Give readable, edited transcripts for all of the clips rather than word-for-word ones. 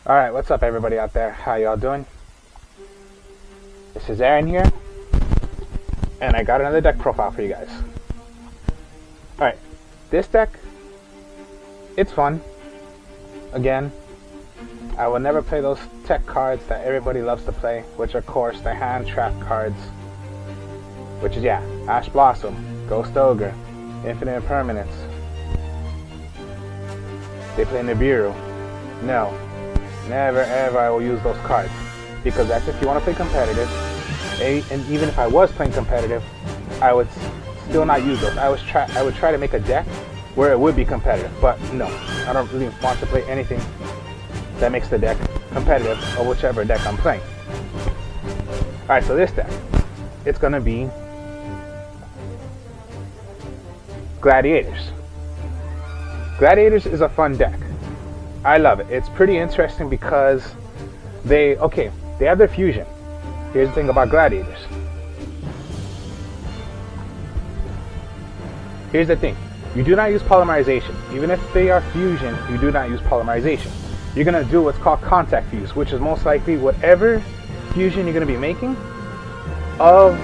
Alright, what's up everybody out there? How y'all doing? This is Aaron here, and I got another deck profile for you guys. Alright, this deck, it's fun. Again, I will never play those tech cards that everybody loves to play, which are, of course, the hand trap cards. Which is, Ash Blossom, Ghost Ogre, Infinite Impermanence. They play Nibiru. No. Never ever I will use those cards, because that's if you want to play competitive. And even if I was playing competitive, I would still not use those. I would try to make a deck where it would be competitive, but no, I don't really want to play anything that makes the deck competitive or whichever deck I'm playing. Alright, so this deck, it's gonna be Gladiators. Gladiators is a fun deck. I love it. It's pretty interesting because they have their fusion. Here's the thing about Gladiators. Here's the thing. You do not use polymerization. Even if they are fusion, you do not use polymerization. You're going to do what's called contact fuse, which is most likely whatever fusion you're going to be making of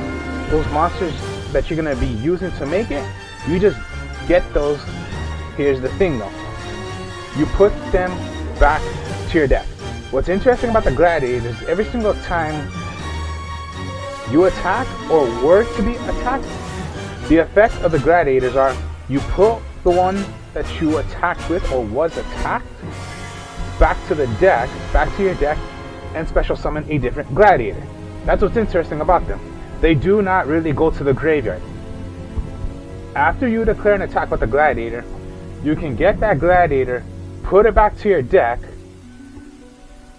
those monsters that you're going to be using to make it. You just get those. Here's the thing though. You put them back to your deck. What's interesting about the Gladiators is every single time you attack or were to be attacked, the effect of the Gladiators are you put the one that you attacked with or was attacked back to the deck, back to your deck, and special summon a different Gladiator. That's what's interesting about them. They do not really go to the graveyard. After you declare an attack with the Gladiator, you can get that Gladiator, put it back to your deck,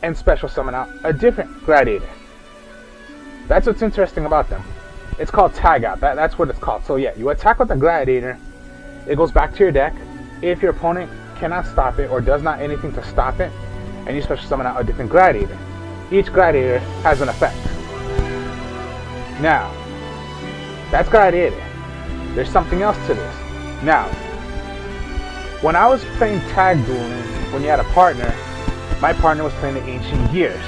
and special summon out a different Gladiator. That's what's interesting about them. It's called tag out. That's what it's called. So you attack with the Gladiator, it goes back to your deck. If your opponent cannot stop it or does not anything to stop it, and you special summon out a different Gladiator. Each Gladiator has an effect. Now, that's Gladiator. There's something else to this. Now, when I was playing tag dueling, when you had a partner, my partner was playing the Ancient Gears.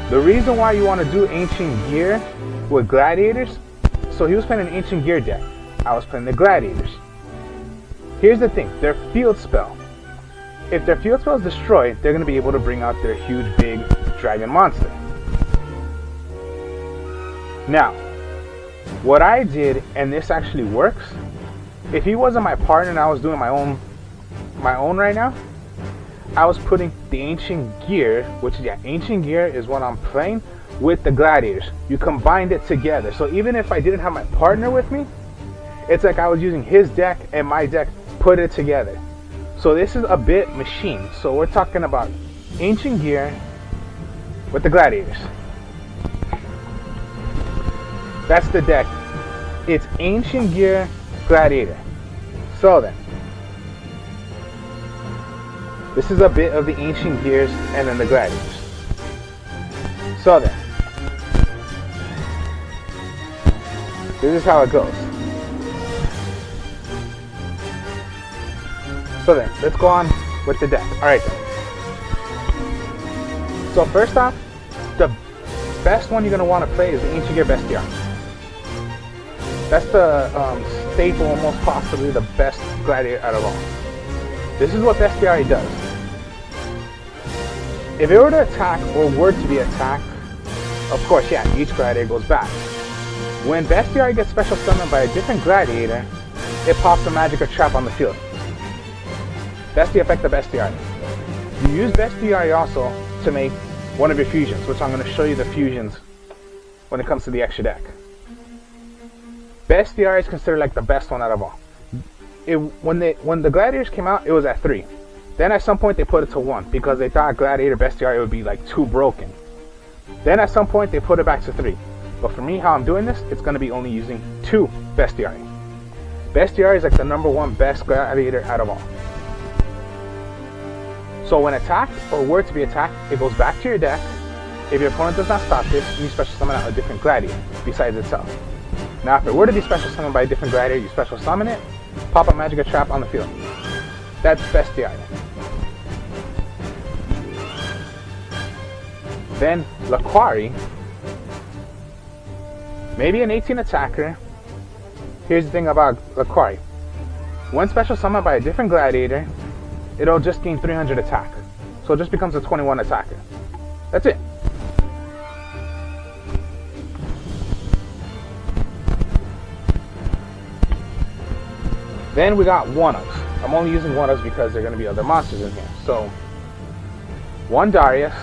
The reason why you want to do Ancient Gear with Gladiators, so he was playing an Ancient Gear deck. I was playing the Gladiators. Here's the thing, their field spell. If their field spell is destroyed, they're going to be able to bring out their huge big dragon monster. Now, what I did, and this actually works, if he wasn't my partner and I was doing my own right now, I was putting the Ancient Gear, which is Ancient Gear is what I'm playing with the Gladiators. You combined it together. So even if I didn't have my partner with me, it's like I was using his deck and my deck, put it together. So this is a bit machine. So we're talking about Ancient Gear with the Gladiators. That's the deck. It's Ancient Gear Gladiator. So then, this is a bit of the Ancient Gears and then the Gladiators. So then, this is how it goes. So then, let's go on with the deck. Alright then. So first off, the best one you're going to want to play is the Ancient Gear Bestiary. That's the staple, almost possibly the best Gladiator out of all. This is what Bestiary does. If it were to attack or were to be attacked, of course, each Gladiator goes back. When Bestiary gets special summoned by a different Gladiator, it pops a magic or trap on the field. That's the effect of Bestiary. You use Bestiary also to make one of your fusions, which I'm going to show you the fusions when it comes to the extra deck. Bestiary is considered like the best one out of all. When the Gladiators came out, it was at 3. Then at some point they put it to 1 because they thought Gladiator Bestiary would be like too broken. Then at some point they put it back to 3. But for me, how I'm doing this, it's going to be only using 2 Bestiary. Bestiary is like the #1 best Gladiator out of all. So when attacked or were to be attacked, it goes back to your deck. If your opponent does not stop this, you special summon out a different Gladiator besides itself. Now if it were to be special summoned by a different Gladiator, you special summon it, pop a Magic Trap on the field. That's bestiary. Then Laquari, maybe an 18 attacker. Here's the thing about Laquari. When special summoned by a different gladiator, it'll just gain 300 attack. So it just becomes a 21 attacker. That's it. Then we got 1-ups. I'm only using 1-ups because there are going to be other monsters in here. So, 1 Darius,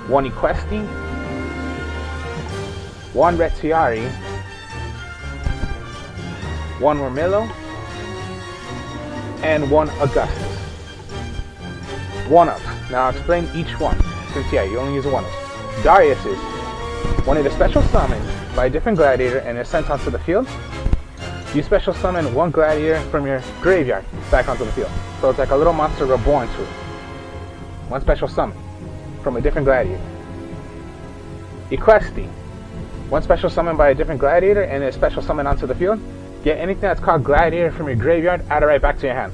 1 Equesti, 1 Retiari, 1 Mermillo, and 1 Augustus. 1-ups. Now I'll explain each one, since you only use 1-ups. Darius is when it is special summoned by a different gladiator and is sent onto the field, you special summon 1 gladiator from your graveyard back onto the field. So it's like a little monster reborn to it. 1 special summon from a different gladiator. Equesti, 1 special summon by a different gladiator and is special summoned onto the field. Get anything that's called gladiator from your graveyard, add it right back to your hand.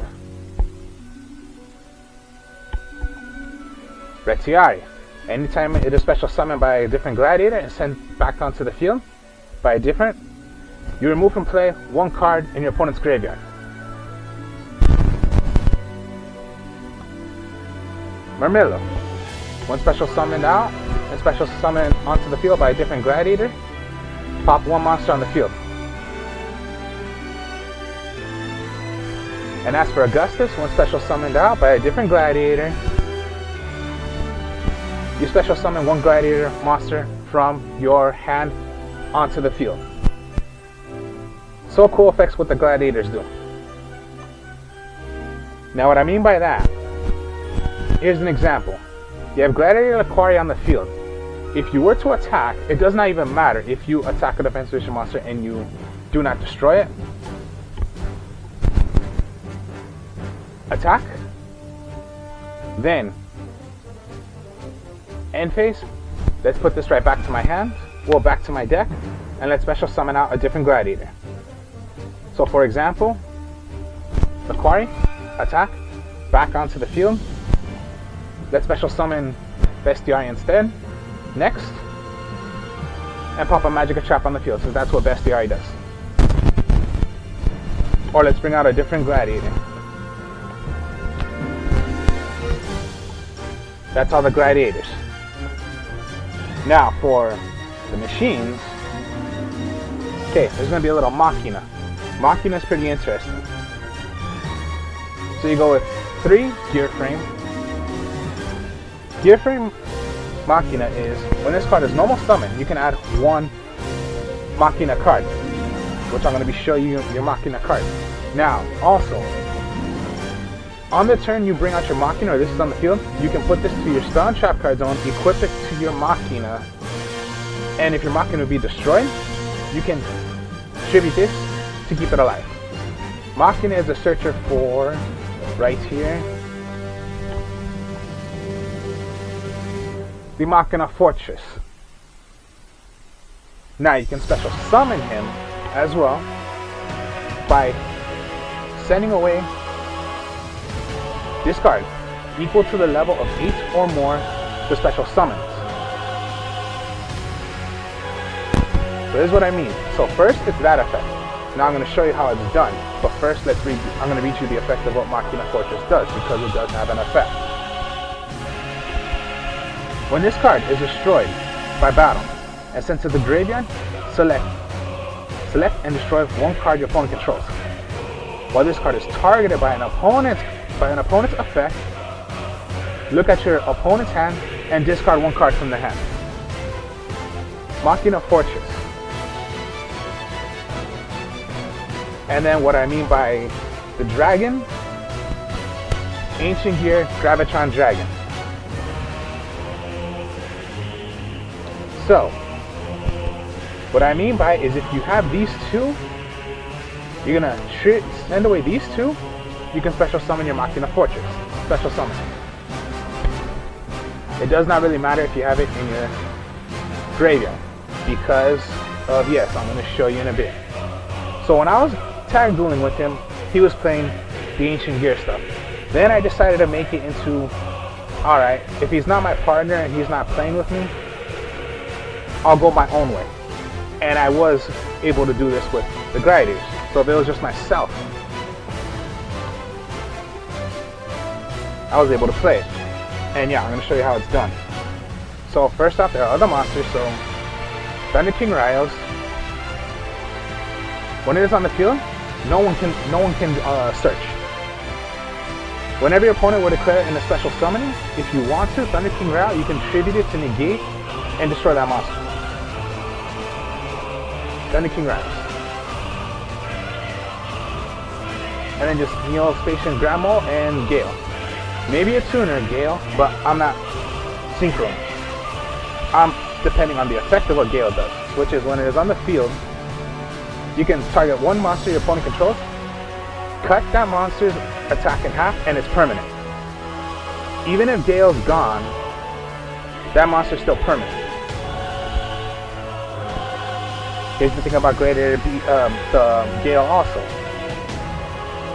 Retiari, anytime it is special summoned by a different gladiator and sent back onto the field by a different, you remove from play 1 card in your opponent's graveyard. Mermillo, 1 special summoned out and special summoned onto the field by a different gladiator, pop 1 monster on the field. And as for Augustus, 1 special summoned out by a different gladiator, you special summon 1 gladiator monster from your hand onto the field. So cool effects what the gladiators do. Now what I mean by that, here's an example. You have Gladiator Laquari on the field. If you were to attack, it does not even matter if you attack a defensive monster and you do not destroy it. Attack. Then, end phase. Let's put this right back to my hand, or back to my deck, and let's special summon out a different gladiator. So for example, Laquari, attack, back onto the field. Let's special summon Bestiari instead. Next, and pop a Magic Trap on the field, since that's what Bestiari does. Or let's bring out a different gladiator. That's all the gladiators. Now for the machines, okay, there's going to be a little Machina. Machina is pretty interesting. So you go with 3 Gear Frame. Gear Frame Machina is, when this card is normal summon, you can add 1 Machina card, which I'm going to be showing you your Machina card. Now, also, on the turn you bring out your Machina, or this is on the field, you can put this to your Spell and Trap card zone, equip it to your Machina, and if your Machina will be destroyed, you can tribute this to keep it alive. Machina is a searcher for, right here, the Machina Fortress. Now you can special summon him as well by sending away this card equal to the level of 8 or more to special summons. So this is what I mean. So first it's that effect. Now I'm going to show you how it's done. But first I'm going to read you the effect of what Machina Fortress does, because it does have an effect. When this card is destroyed by battle and sent to the graveyard, select and destroy 1 card your opponent controls. While this card is targeted by an opponent's effect, look at your opponent's hand and discard 1 card from their hand. Machina Fortress. And then what I mean by the dragon, Ancient Gear Gravitron Dragon. So, what I mean by is if you have these 2, you're gonna send away these 2, you can special summon your Machina Fortress. Special summon. It does not really matter if you have it in your graveyard, because of, yes, I'm going to show you in a bit. So when I was tag dueling with him, he was playing the ancient gear stuff. Then I decided to make it into, alright, if he's not my partner and he's not playing with me, I'll go my own way. And I was able to do this with the Gladiators. So if it was just myself, I was able to play it. And yeah, I'm going to show you how it's done. So first off, there are other monsters. So Thunder King Riles, when it is on the field, no one can search. Whenever your opponent will declare it in a special summoning, if you want to, Thunder King Ryle, you can tribute it to negate and destroy that monster. Thunder King Ryle. And then just Neo, Spacian, Grandmo, and Gale. Maybe a tuner, Gale, but I'm not synchroing. I'm depending on the effect of what Gale does, which is when it is on the field, you can target one monster your opponent controls, cut that monster's attack in half, and it's permanent. Even if Gale's gone, that monster's still permanent. Here's the thing about Gladiator, the Gale also.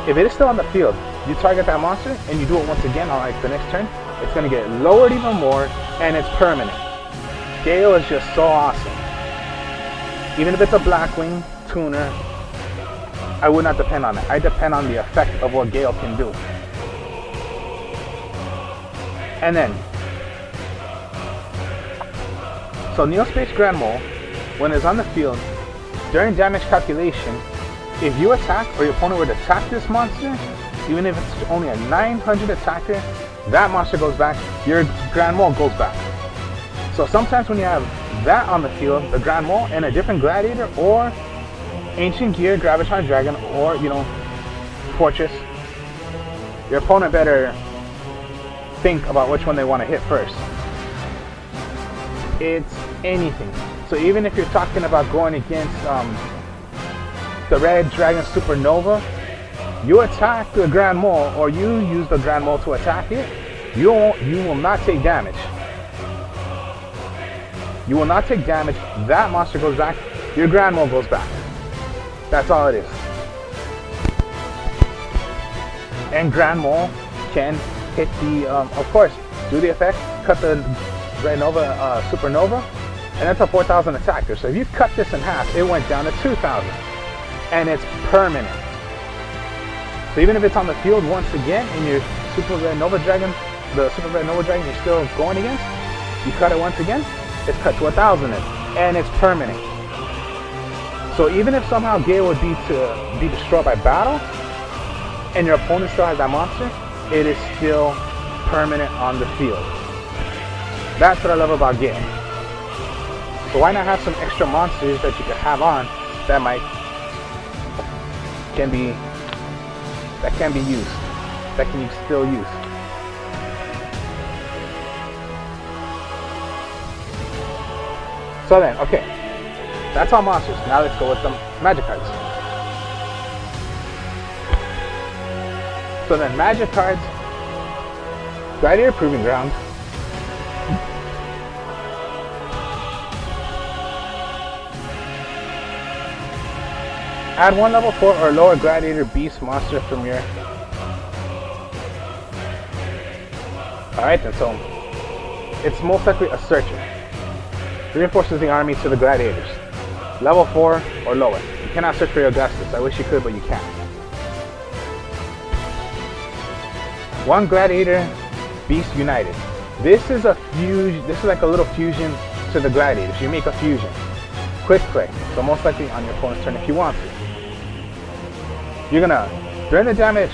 If it is still on the field, you target that monster and you do it once again on like the next turn, it's going to get lowered even more, and it's permanent. Gale is just so awesome. Even if it's a Blackwing tuner, I would not depend on it. I depend on the effect of what Gale can do. And then, so Neospace Grand Mole, when it's on the field, during damage calculation, if you attack or your opponent would attack this monster, even if it's only a 900 attacker, that monster goes back, your Grand Mole goes back. So sometimes when you have that on the field, the Grand Mole, and a different Gladiator, or Ancient Gear, Graviton Dragon, or, you know, Fortress, your opponent better think about which one they want to hit first. It's anything. So even if you're talking about going against the Red Dragon Supernova, you attack the Grand Mole, or you use the Grand Mole to attack it, you will not take damage. You will not take damage. That monster goes back, your Grand Mole goes back. That's all it is. And Grand Mole can hit the, of course, do the effect, cut the Red Nova, Supernova, and that's a 4,000 attacker. So if you cut this in half, it went down to 2,000. And it's permanent. So even if it's on the field once again, and your Super Red Nova Dragon, the Super Red Nova Dragon you're still going against, you cut it once again, it's cut to 1,000, and it's permanent. So even if somehow Gale would be destroyed by battle, and your opponent still has that monster, it is still permanent on the field. That's what I love about Gale. So why not have some extra monsters that you could have on that can be used, that can you still use. So then, okay, that's all monsters. Now let's go with some magic cards. So then, magic cards, Gladiator Proving Ground, add one level 4 or lower Gladiator Beast monster from your... Alright then, so it's most likely a Searcher. Reinforces the army to the Gladiators. Level 4 or lower. You cannot search for your Augustus. I wish you could, but you can't. One Gladiator Beast United. This is a fusion. This is like a little fusion to the Gladiators. You make a fusion. Quick play. So most likely on your opponent's turn if you want to. You're gonna, during the damage,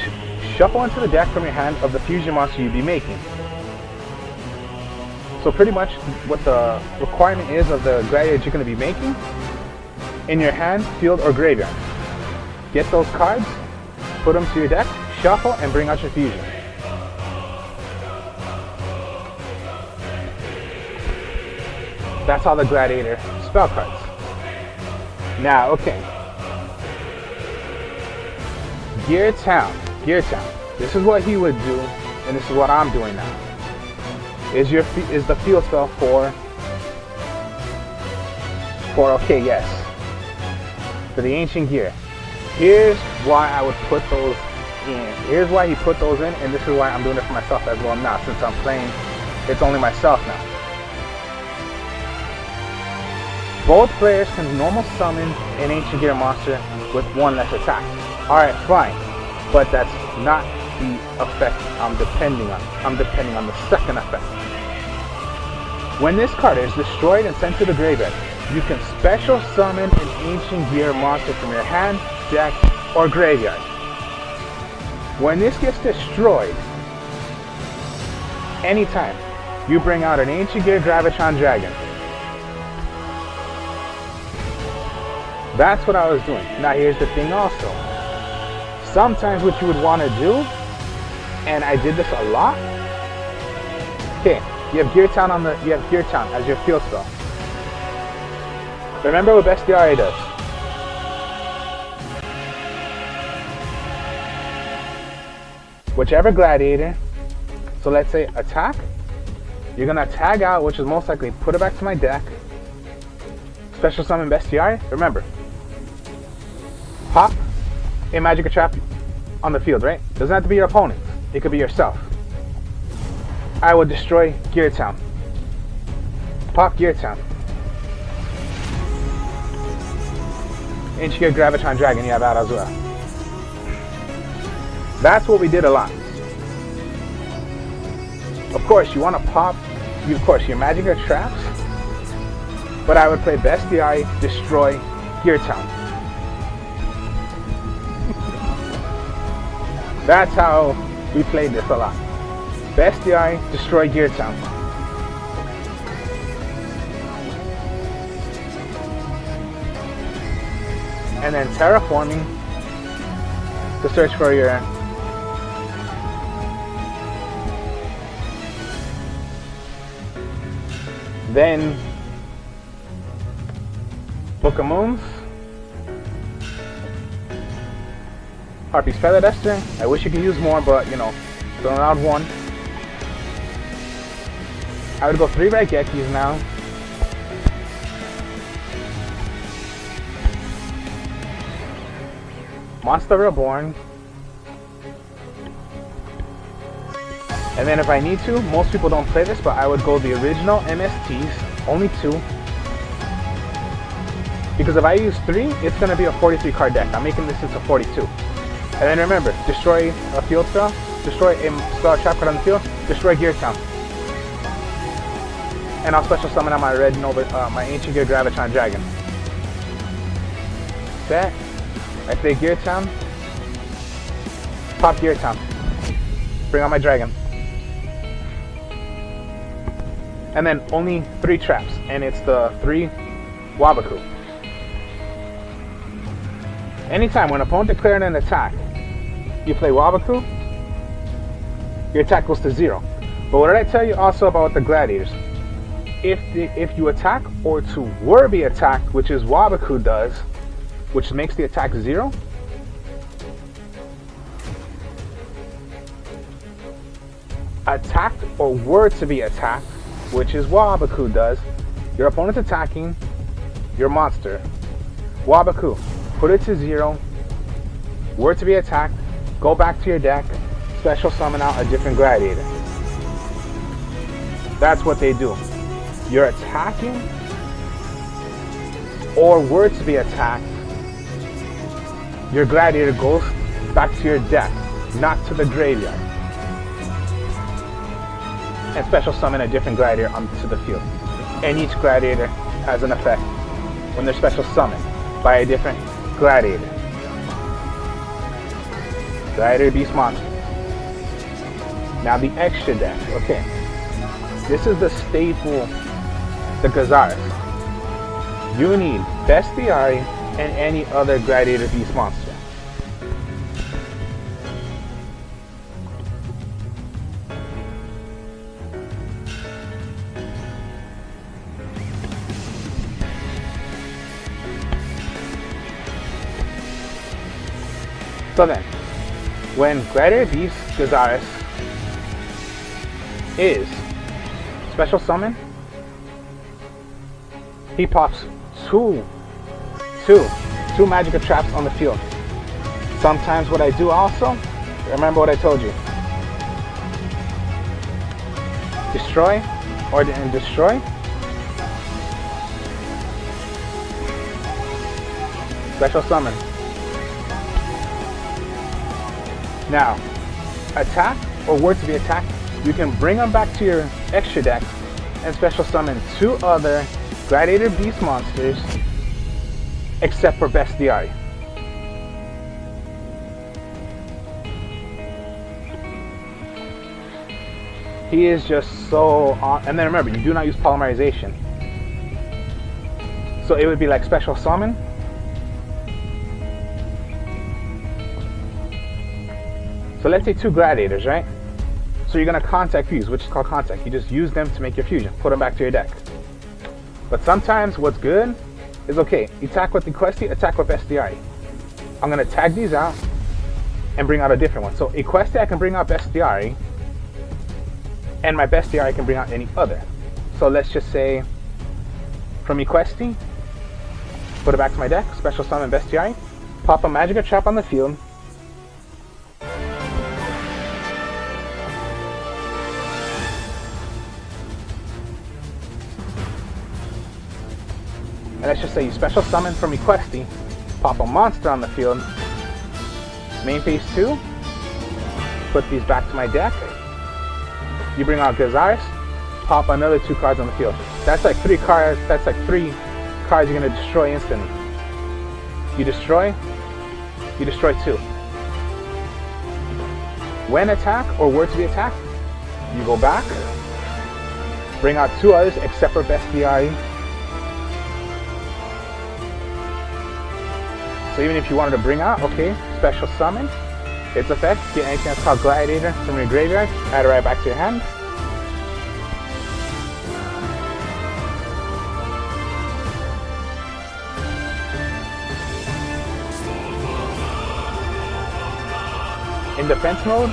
shuffle into the deck from your hand of the fusion monster you'd be making. So pretty much what the requirement is of the Gladiator you're going to be making, in your hand, field, or graveyard. Get those cards, put them to your deck, shuffle, and bring out your fusion. That's all the Gladiator spell cards. Now, okay. Gear Town. This is what he would do, and this is what I'm doing now. Is the field spell for okay, yes, for the Ancient Gear. Here's why I would put those in. Here's why he put those in, and this is why I'm doing it for myself as well now, since I'm playing, it's only myself now. Both players can normal summon an Ancient Gear monster with one less attack. Alright, fine. But that's not the effect I'm depending on. I'm depending on the second effect. When this card is destroyed and sent to the graveyard, you can special summon an Ancient Gear monster from your hand, deck, or graveyard. When this gets destroyed, anytime you bring out an Ancient Gear Gravitron Dragon. That's what I was doing. Now here's the thing also. Sometimes what you would want to do, and I did this a lot. Okay, you have Gear Town as your field spell. Remember what Bestiary does. Whichever Gladiator, so let's say attack, you're gonna tag out, which is most likely put it back to my deck. Special summon Bestiary. Remember, pop a Magic Trap on the field, right? Doesn't have to be your opponent. It could be yourself. I would destroy Gear Town. Pop Gear Town. Ancient Gear Gravitron Dragon, you have that as well. That's what we did a lot. Of course, you want to pop, of course, your Magic Traps, but I would play Bestiary, destroy Gear Town. That's how we played this a lot. Bestiary, destroy Gear Town. And then terraforming to search for your then Book of Moons, Harpy's Feather Duster. I wish you could use more, but you know, throwing out one. I would go 3 Raigekis now. Monster Reborn. And then if I need to, most people don't play this, but I would go the original MSTs, only 2. Because if I use 3, it's going to be a 43 card deck. I'm making this into 42. And then remember, destroy a field spell, destroy a spell trap card on the field, destroy Gear Town. And I'll special summon on my red Nova, my Ancient Gear Gravitron Dragon. Set. I play Gear Town. Pop Gear Town. Bring on my dragon. And then only 3 traps, and it's the 3 Wabaku. Anytime when an opponent declares an attack, you play Wabaku, your attack goes to 0. But what did I tell you also about the Gladiators? If you attack or to were be attacked, which is Wabaku does, which makes the attack 0, attacked or were to be attacked, which is Wabaku does, your opponent's attacking your monster. Wabaku, put it to 0, were to be attacked, go back to your deck, special summon out a different Gladiator. That's what they do. You're attacking or were to be attacked, your Gladiator goes back to your deck, not to the graveyard. And special summon a different Gladiator onto the field. And each Gladiator has an effect when they're special summoned by a different Gladiator. Gladiator Beast Monster. Now the extra deck, okay. This is the staple, the Gazaris. You need Bestiary and any other Gladiator Beast Monster. So then, when Gladiator Beast Gazaris is special summon, he pops two Magic Traps on the field. Sometimes what I do also, remember what I told you. Destroy, or destroy. Special summon. Now, attack or word to be attacked, you can bring them back to your extra deck and special summon 2 other Gladiator Beast monsters except for Bestiari. He is just so on. And then remember, you do not use polymerization. So it would be like special summon. So let's say 2 Gladiators, right? So you're going to contact fuse, which is called contact. You just use them to make your fusion. Put them back to your deck. But sometimes what's good is, okay, attack with the Equesti, attack with Bestiari. I'm going to tag these out and bring out a different one. So Equesti, I can bring out Bestiari. And my Bestiari can bring out any other. So let's just say from Equesti, put it back to my deck, special summon Bestiari, pop a Magic Trap on the field. And let's just say you special summon from Equesti, pop a monster on the field, main phase 2, put these back to my deck, you bring out Gazaris, pop another 2 cards on the field. That's like 3 cards, that's like 3 cards you're going to destroy instantly. You destroy 2. When attack or were to be attacked, you go back, bring out 2 others except for Bestiari. So even if you wanted to bring out, okay, special summon, its effect, get anything that's called Gladiator from your graveyard, add it right back to your hand. In defense mode,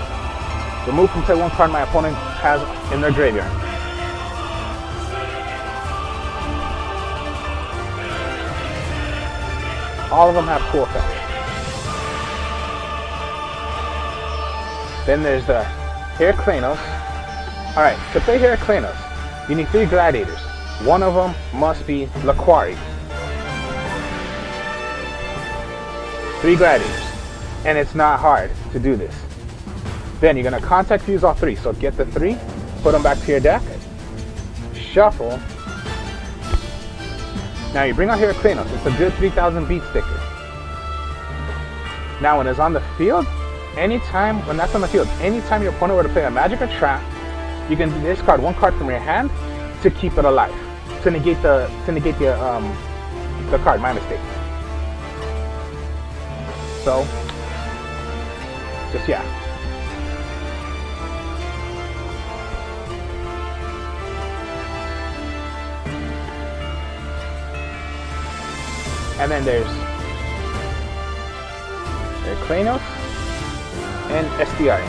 remove from play 1 card my opponent has in their graveyard. All of them have cool effects. Then there's the Heraclenos. Alright, to play Heraclenos, you need 3 Gladiators. One of them must be Laquari. 3 Gladiators. And it's not hard to do this. Then you're going to contact fuse all 3. So get the 3, put them back to your deck, shuffle. Now you bring out Heraclenos. It's a good 3000 beat sticker. Now when it's on the field, anytime your opponent were to play a Magic or Trap, you can discard 1 card from your hand to keep it alive. To negate the card, my mistake. So just yeah. And then there's Heraclenos and SDI.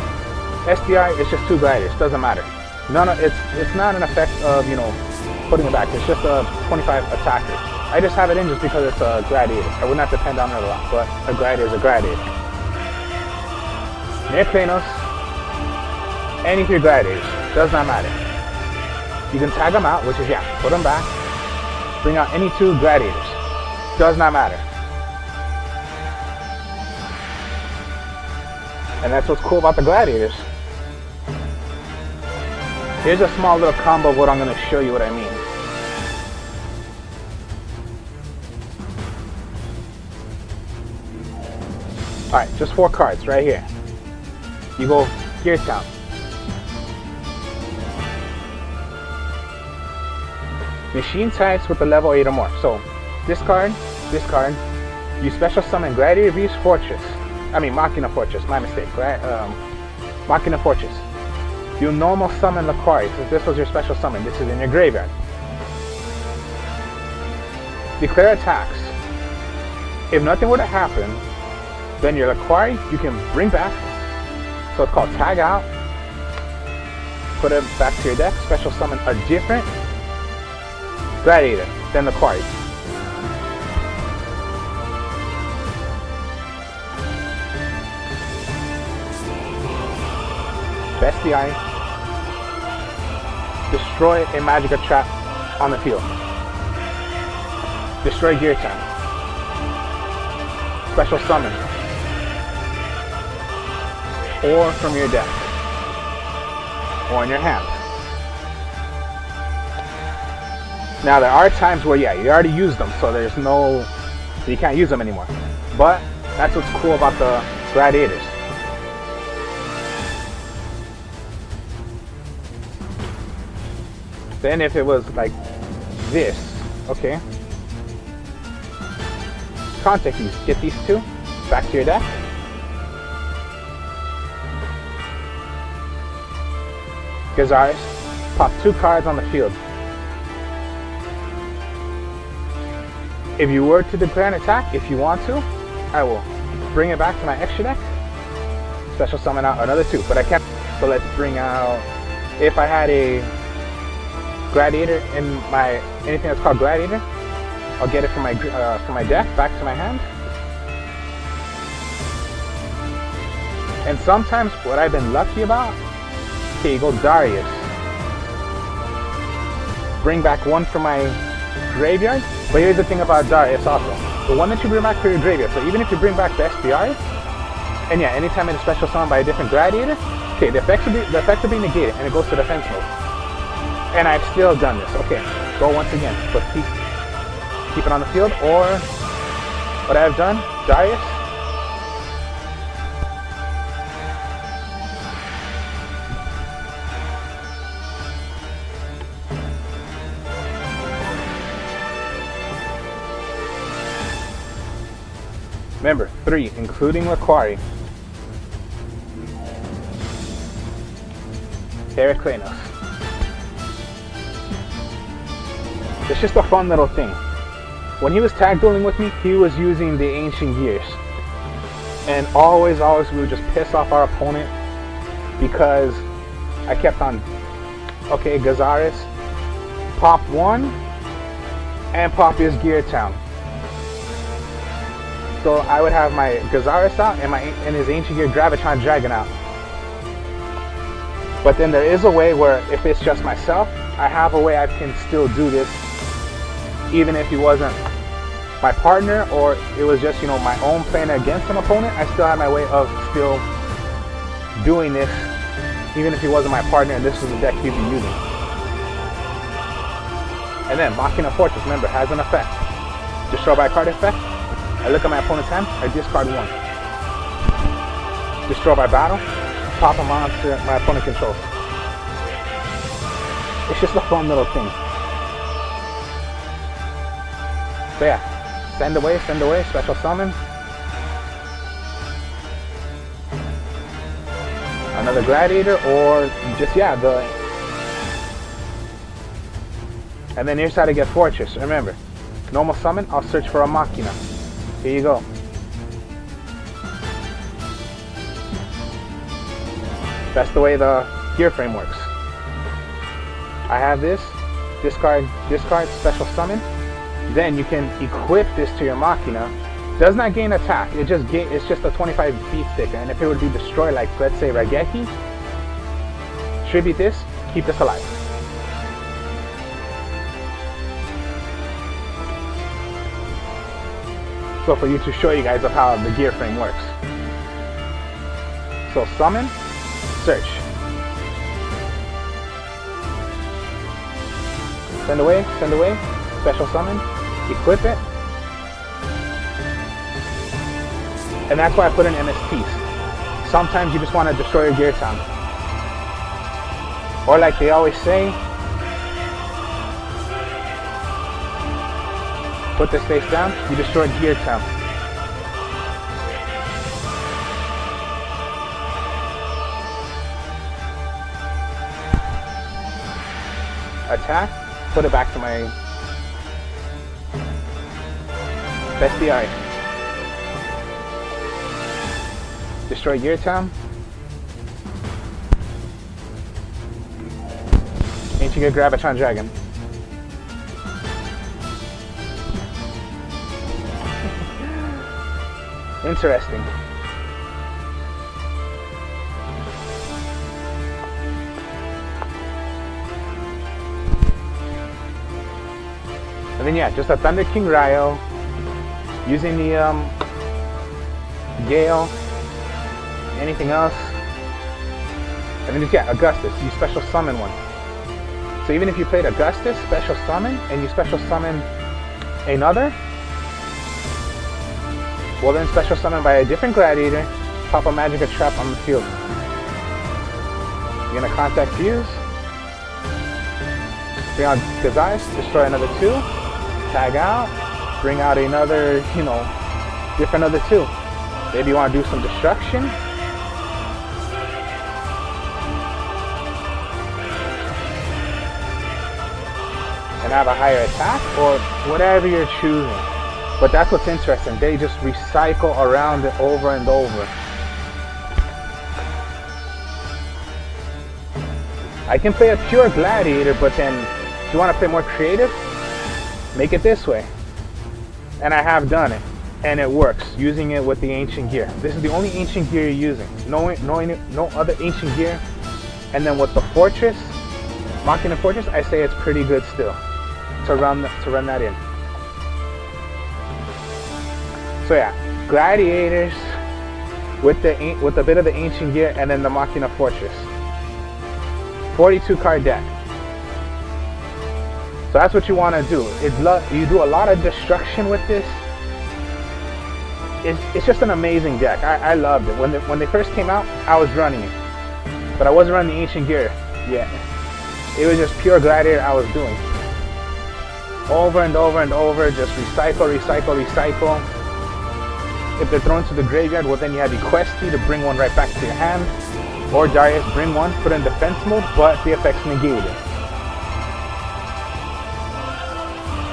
SDI is just 2 Gladiators, doesn't matter. It's not an effect of, you know, putting it back. It's just a 25 attacker. I just have it in just because it's a Gladiator. I would not depend on it a lot, but a Gladiator is a Gladiator. Heraclenos, any 3 Gladiators, does not matter. You can tag them out, which is, yeah, put them back. Bring out any 2 Gladiators. Does not matter. And that's what's cool about the Gladiators. Here's a small little combo of what I'm going to show you what I mean. Alright, just 4 cards right here. You go Gear Town. Machine types with a level 8 or more. So, discard, you special summon Gladiator Beast Fortress. Machina Fortress, my mistake. Machina Fortress. You normal summon Laquari, since this was your special summon. This is in your graveyard. Declare attacks. If nothing were to happen, then your Laquari you can bring back. So it's called tag out. Put it back to your deck. Special summon a different Gladiator than Laquari. Bestiai, destroy a Magica trap on the field, destroy Gear Time, special summon, or from your deck, or in your hand. Now there are times where, yeah, you already used them, so there's no, you can't use them anymore. But that's what's cool about the Gladiators. Then if it was like this, okay, contact these, get these two back to your deck. Gazaris, pop 2 cards on the field. If you were to declare an attack, if you want to, I will bring it back to my extra deck. Special summon out another 2, but I can't. So let's bring out, if I had a Gladiator in my, anything that's called Gladiator, I'll get it from my deck back to my hand. And sometimes what I've been lucky about, okay, you go Darius. Bring back 1 from my graveyard. But here's the thing about Darius also. The one that you bring back for your graveyard. So even if you bring back Bestiai, and yeah, anytime it's a special summon by a different Gladiator, okay, the effects will be negated and it goes to defense mode. And I've still done this. Okay, go once again, but keep it on the field. Or what I've done, Darius. Remember, 3, including Laquari. Heraclenos. It's just a fun little thing. When he was tag dueling with me, he was using the ancient gears. And always we would just piss off our opponent because I kept on, okay, Gazaris, pop 1 and pop his Gear Town. So I would have my Gazaris out and his Ancient Gear Gravitron Dragon out. But then there is a way where if it's just myself, I have a way I can still do this even if he wasn't my partner or it was just, you know, my own playing against an opponent. I still have my way of still doing this even if he wasn't my partner and this was the deck he'd be using. And then Machina Fortress, remember, has an effect. Destroy by card effect. I look at my opponent's hand, I discard 1. Destroy by battle, pop a monster my opponent controls. It's just a fun little thing. So yeah, send away, special summon. Another Gladiator or just, yeah, and then here's how to get Fortress. Remember, normal summon, I'll search for a Machina. Here you go. That's the way the gear frame works. I have this, discard, special summon. Then you can equip this to your Machina. Does not gain attack. It's just a 25 beat sticker. And if it would be destroyed, like let's say Raigeki, tribute this, keep this alive. So for you to show you guys of how the gear frame works. So summon, search. Send away, special summon, equip it. And that's why I put in MSTs. Sometimes you just want to destroy your Gear Town. Or like they always say, put this face down, you destroyed Gear Town. Attack, put it back to my Bestiai. Destroy Gear Town. Ancient Gear Gravitron Dragon. Interesting. And then yeah, just a Thunder King Ryo, using the Gale, anything else. And then just, yeah, Augustus, you special summon one. So even if you played Augustus, special summon, and you special summon another, well then special summon by a different Gladiator, pop a Magic Trap on the field. You're gonna contact Fuse, bring out Gazais, destroy another 2, tag out, bring out another, different other 2. Maybe you want to do some destruction. And have a higher attack, or whatever you're choosing. But that's what's interesting. They just recycle around it over and over. I can play a pure Gladiator, but then if you want to play more creative, make it this way. And I have done it, and it works, using it with the Ancient Gear. This is the only Ancient Gear you're using. No other Ancient Gear. And then with the Fortress, Machina Fortress, I say it's pretty good still to run that in. So yeah, Gladiators with a bit of the Ancient Gear, and then the Machina Fortress. 42 card deck. So that's what you want to do. You do a lot of destruction with this. It's just an amazing deck. I loved it. When they first came out, I was running it, but I wasn't running the Ancient Gear yet. It was just pure Gladiator I was doing. Over and over and over, just recycle. If they're thrown to the graveyard, well then you have the Equesti to bring one right back to your hand. Or Darius, bring one, put it in defense mode, but the effect's negated.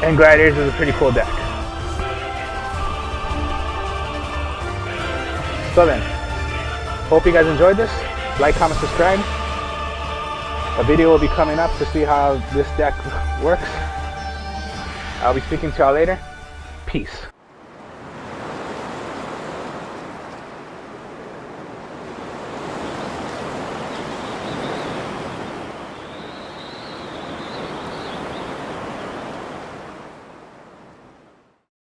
And Gladiators is a pretty cool deck. So then, hope you guys enjoyed this. Like, comment, subscribe. A video will be coming up to see how this deck works. I'll be speaking to y'all later. Peace.